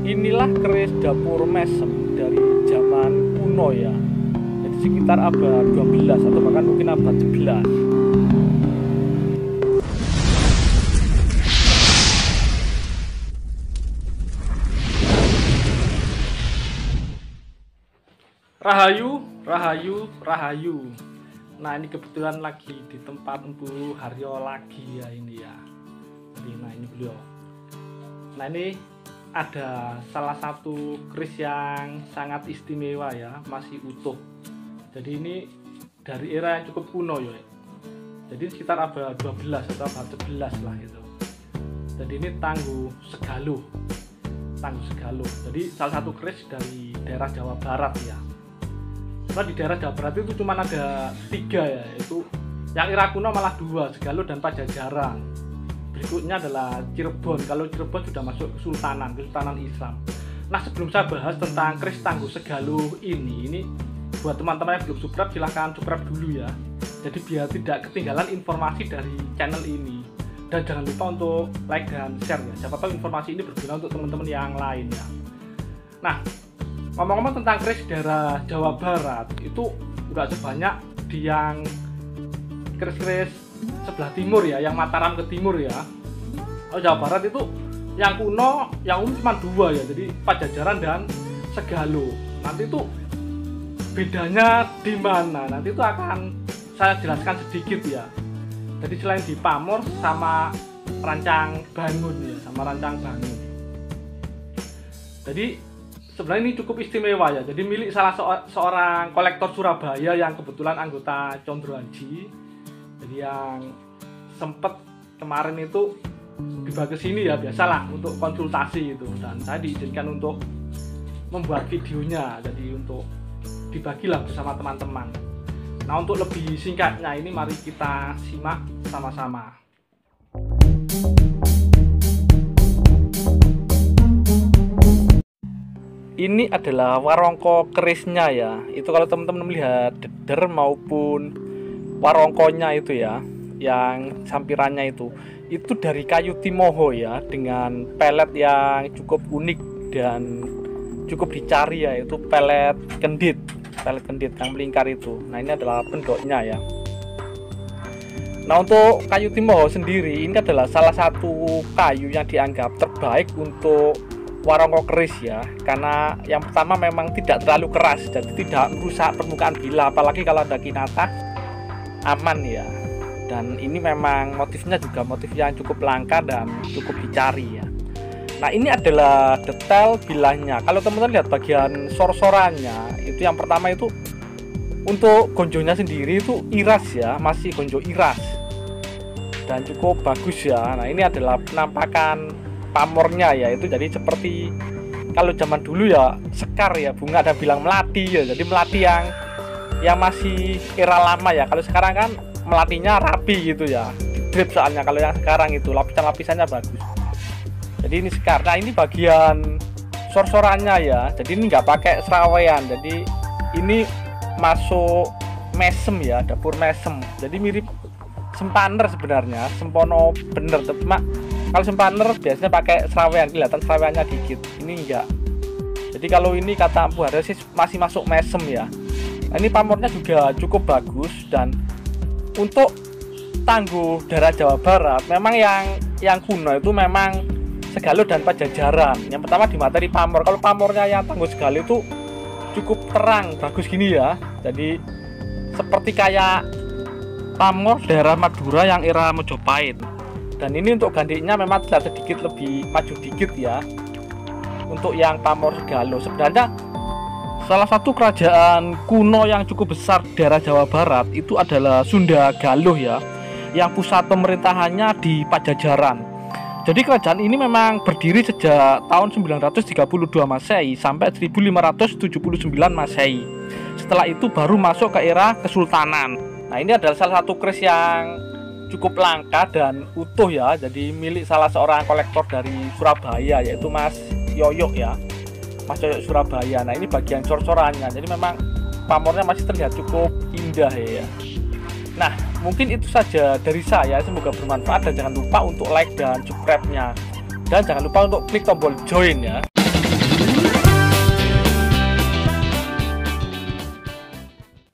Inilah keris dapur mesem dari zaman kuno ya. Jadi sekitar abad 12 atau bahkan mungkin abad 11. Rahayu, rahayu, rahayu. Nah, ini kebetulan lagi di tempat Empu Haryo lagi ya ini ya. Jadi, nah ini beliau. Nah, ini ada salah satu keris yang sangat istimewa ya, masih utuh. Jadi ini dari era yang cukup kuno ya. Jadi sekitar abad 12 atau abad 11 lah gitu. Jadi ini Tangguh Segaluh. Tangguh Segaluh. Jadi salah satu keris dari daerah Jawa Barat ya. Karena di daerah Jawa Barat itu cuma ada 3 ya, yaitu yang era kuno malah 2, Segaluh dan Pajajaran. Berikutnya adalah Cirebon. Kalau Cirebon sudah masuk Kesultanan Islam. Nah, sebelum saya bahas tentang keris Tangguh Segaluh ini buat teman-teman yang belum subscribe silahkan subscribe dulu ya. Jadi biar tidak ketinggalan informasi dari channel ini. Dan jangan lupa untuk like dan share ya. Siapa tahu informasi ini berguna untuk teman-teman yang lain ya. Nah, ngomong-ngomong tentang keris daerah Jawa Barat itu nggak sebanyak di yang keris-keris sebelah timur ya, yang Mataram ke timur ya. Oh, Jawa Barat itu yang kuno, yang umum cuma 2 ya, jadi Pajajaran dan Segaluh. Nanti itu bedanya di mana? Nanti itu akan saya jelaskan sedikit ya. Jadi selain di pamor sama rancang bangun ya, sama rancang bangun. Jadi sebenarnya ini cukup istimewa ya. Jadi milik salah seorang kolektor Surabaya yang kebetulan anggota Condro Haji. Jadi yang sempet kemarin itu dibawa ke sini ya, biasalah untuk konsultasi itu, dan saya diizinkan untuk membuat videonya, jadi untuk dibagilah bersama teman-teman. Nah, untuk lebih singkatnya ini mari kita simak sama-sama. Ini adalah warongko kerisnya ya. Itu kalau teman-teman melihat deder maupun warongkonya itu ya, yang sampirannya itu dari kayu timoho ya, dengan pelet yang cukup unik dan cukup dicari ya, itu pelet kendit yang melingkar itu. Nah, ini adalah pendoknya ya. Nah, untuk kayu timoho sendiri ini adalah salah satu kayu yang dianggap terbaik untuk warongko keris ya, karena yang pertama memang tidak terlalu keras, jadi tidak merusak permukaan bila, apalagi kalau ada kinatah aman ya. Dan ini memang motifnya juga motif yang cukup langka dan cukup dicari ya. Nah, ini adalah detail bilahnya. Kalau teman-teman lihat bagian sor-sorannya, itu yang pertama itu untuk gonjonya sendiri itu iras ya, masih gonjo iras dan cukup bagus ya. Nah, ini adalah penampakan pamornya ya, itu jadi seperti kalau zaman dulu ya sekar ya, bunga ada bilang melati ya, jadi melati yang masih era lama ya. Kalau sekarang kan melatinya rapi gitu ya, drip soalnya. Kalau yang sekarang itu lapisan-lapisannya bagus. Jadi ini sekar. Nah, ini bagian sor-sorannya ya, jadi ini nggak pakai serawean, jadi ini masuk mesem ya, dapur mesem. Jadi mirip sempaner sebenarnya, sempono bener, cuma kalau sempaner biasanya pakai serawean, kelihatan seraweannya dikit. Ini enggak. Jadi kalau ini kata Empu Haryo sih masih masuk mesem ya. Nah, ini pamornya juga cukup bagus. Dan untuk Tangguh daerah Jawa Barat memang yang kuno itu memang Segaluh dan Pajajaran. Yang pertama di materi pamor. Kalau pamornya yang Tangguh Segaluh itu cukup terang, bagus gini ya. Jadi seperti kayak pamor daerah Madura yang era Mojopahit. Dan ini untuk gantinya memang sedikit lebih maju dikit ya. Untuk yang pamor Segaluh sebenarnya salah satu kerajaan kuno yang cukup besar daerah Jawa Barat itu adalah Sunda Galuh ya, yang pusat pemerintahannya di Pajajaran. Jadi kerajaan ini memang berdiri sejak tahun 932 Masehi sampai 1579 Masehi. Setelah itu baru masuk ke era Kesultanan. Nah, ini adalah salah satu keris yang cukup langka dan utuh ya, jadi milik salah seorang kolektor dari Surabaya, yaitu Mas Yoyok ya, Mas Yoyok Surabaya. Nah, ini bagian cor-corannya, jadi memang pamornya masih terlihat cukup indah ya. Nah, mungkin itu saja dari saya, semoga bermanfaat, dan jangan lupa untuk like dan subscribe-nya, dan jangan lupa untuk klik tombol join ya.